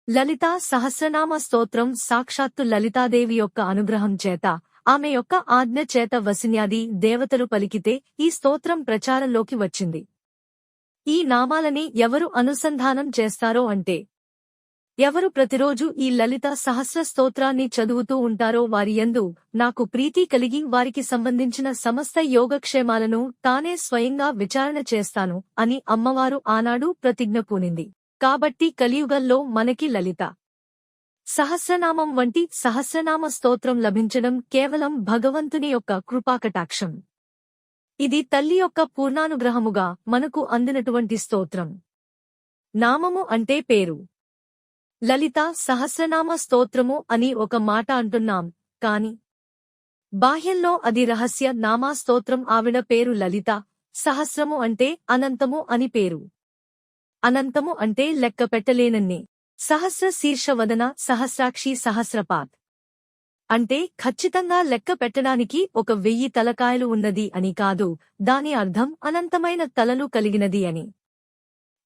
లలితా సహస్రనామ స్తోత్రం సాక్షాత్తు లలితాదేవి యొక్క అనుగ్రహం చేత, ఆమె యొక్క ఆజ్ఞ చేత వసిన్యాది దేవతలు పలికితే ఈ స్తోత్రం ప్రచారంలోకి వచ్చింది. ఈ నామాలని ఎవరు అనుసంధానం చేస్తారో అంటే, ఎవరు ప్రతిరోజు ఈ లలిత సహస్ర స్తోత్రాన్ని చదువుతూ ఉంటారో వారి యందు నాకు ప్రీతి కలిగి వారికి సంబంధించిన సమస్త యోగక్షేమాలను తానే స్వయంగా విచారణ చేస్తాను అని అమ్మవారు ఆనాడు ప్రతిజ్ఞ పూనింది. కాబట్టి కలియుగంలో మనకి లలిత సహస్రనామం వంటి సహస్రనామ స్తోత్రం లభించడం కేవలం భగవంతుని యొక్క కృపాకటాక్షం. ఇది తల్లి యొక్క పూర్ణానుగ్రహముగా మనకు అందినటువంటి స్తోత్రం. నామము అంటే పేరు. లలిత సహస్రనామ స్తోత్రము అని ఒక మాట అంటున్నాం కాని బాహ్యంలో అది రహస్య నామా స్తోత్రం. ఆవిడ పేరు లలిత, సహస్రము అంటే అనంతము అని పేరు. అనంతము అంటే లెక్క పెట్టలేనన్ని. సహస్ర శీర్షవదన సహస్రాక్షి సహస్రపాత్ అంటే ఖచ్చితంగా లెక్క పెట్టడానికి 1000 తలకాయలు ఉన్నది అని కాదు, దాని అర్థం అనంతమైన తలలు కలిగినది అని.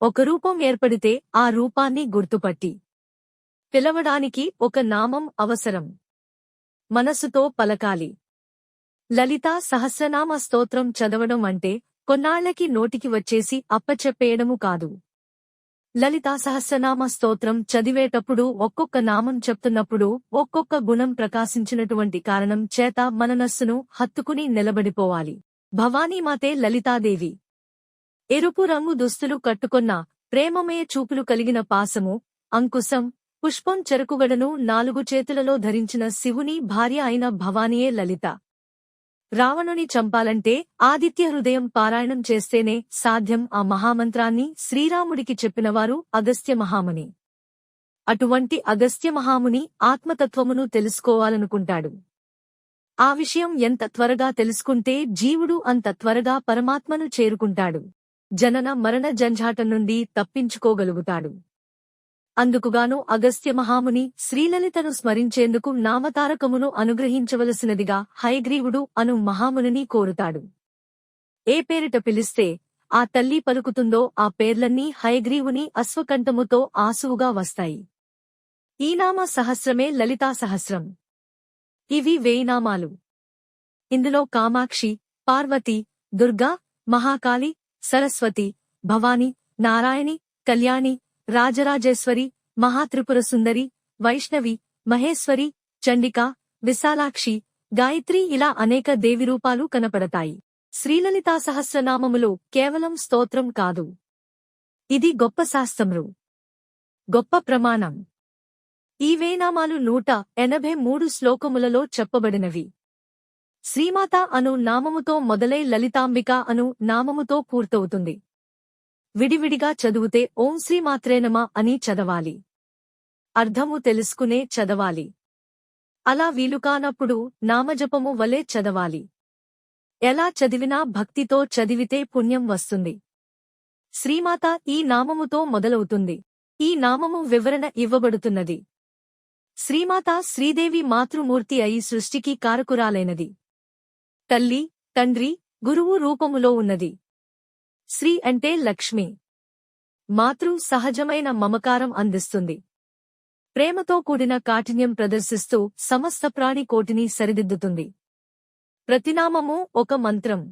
ఒక రూపం ఏర్పడితే ఆ రూపాన్ని గుర్తుపట్టి పిలవడానికి ఒక నామం అవసరం. మనసుతో పలకాలి. లలితా సహస్రనామ స్తోత్రం చదవడం అంటే కొన్నాళ్లకి నోటికి వచ్చేసి అప్పచెప్పేయడము కాదు. లలితా సహస్రనామ స్తోత్రం చదివేటప్పుడు ఒక్కొక్క నామం చెప్తున్నప్పుడు ఒక్కొక్క గుణం ప్రకాశించినటువంటి కారణం చేత మననస్సును హత్తుకుని నిలబడిపోవాలి. భవానీమాతే లలితాదేవి ఎరుపు రంగు దుస్తులు కట్టుకొన్న ప్రేమమయ చూపులు కలిగిన పాసము, అంకుశం, పుష్పం చెరకుగడను 4 చేతులలో ధరించిన శివుని భార్య అయిన భవానీయే లలిత. రావణుని చంపాలంటే ఆదిత్య హృదయం పారాయణం చేస్తేనే సాధ్యం. ఆ మహామంత్రాన్ని శ్రీరాముడికి చెప్పినవారు అగస్త్య మహాముని. అటువంటి అగస్త్య మహాముని ఆత్మతత్వమును తెలుసుకోవాలనుకుంటాడు. ఆ విషయం ఎంత త్వరగా తెలుసుకుంటే జీవుడు అంత త్వరగా పరమాత్మను చేరుకుంటాడు. జనన మరణ జంఝాటం నుండి తప్పించుకోగలుగుతాడు. అందుకుగాను అగస్త్య మహాముని శ్రీలలితను స్మరించేందుకు నామతారకమును అనుగ్రహించవలసినదిగా హయగ్రీవుడు అను మహామునిని కోరుతాడు. ఏ పేరిట పిలిస్తే ఆ తల్లి పలుకుతుందో ఆ పేర్లన్నీ హయగ్రీవుని అశ్వకంఠముతో ఆసువుగా వస్తాయి. ఈ నామ సహస్రమే లలితా సహస్రం. ఇవి 1000 నామాలు. ఇందులో కామాక్షి, పార్వతి, దుర్గా, మహాకాళి, సరస్వతి, భవాని, నారాయణి, కళ్యాణి, రాజరాజేశ్వరి, మహాత్రిపుర సుందరి, వైష్ణవి, మహేశ్వరి, చండిక, విశాలాక్షి, గాయత్రి ఇలా అనేక దేవిరూపాలు కనపడతాయి. శ్రీలలితా సహస్రనామములు కేవలం స్తోత్రం కాదు. ఇది గొప్ప శాస్త్రము, గొప్ప ప్రమాణం. ఈ 1000 నామాలు 183 శ్లోకములలో చెప్పబడినవి. శ్రీమాత అను నామముతో మొదలై లలితాంబిక అను నామముతో పూర్తవుతుంది. విడివిడిగా చదువుతే ఓం శ్రీమాత్రే నమః అని చదవాలి. అర్థము తెలుసుకునే చదవాలి. అలా వీలుకానప్పుడు నామజపము వలె చదవాలి. ఎలా చదివినా భక్తితో చదివితే పుణ్యం వస్తుంది. శ్రీమాత ఈ నామముతో మొదలవుతుంది. ఈ నామము వివరణ ఇవ్వబడుతున్నది. శ్రీమాత శ్రీదేవి మాతృమూర్తి అయి సృష్టికి కారకురాలైనది. తల్లి, తండ్రి, గురువు రూపములో ఉన్నది. శ్రీ అంటే లక్ష్మి. మాతృ సహజమైన మమకారం అందిస్తుంది. ప్రేమతో కూడిన కాఠిన్యం ప్రదర్శిస్తూ సమస్త ప్రాణి కోటిని సరిదిద్దుతుంది. ప్రతినామము ఒక మంత్రం.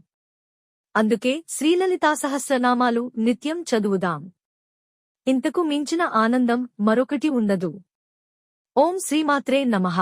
అందుకే శ్రీలలితా సహస్రనామాలు నిత్యం చదువుదాం. ఇంతకు మించిన ఆనందం మరొకటి ఉండదు. ఓం శ్రీమాత్రే నమః.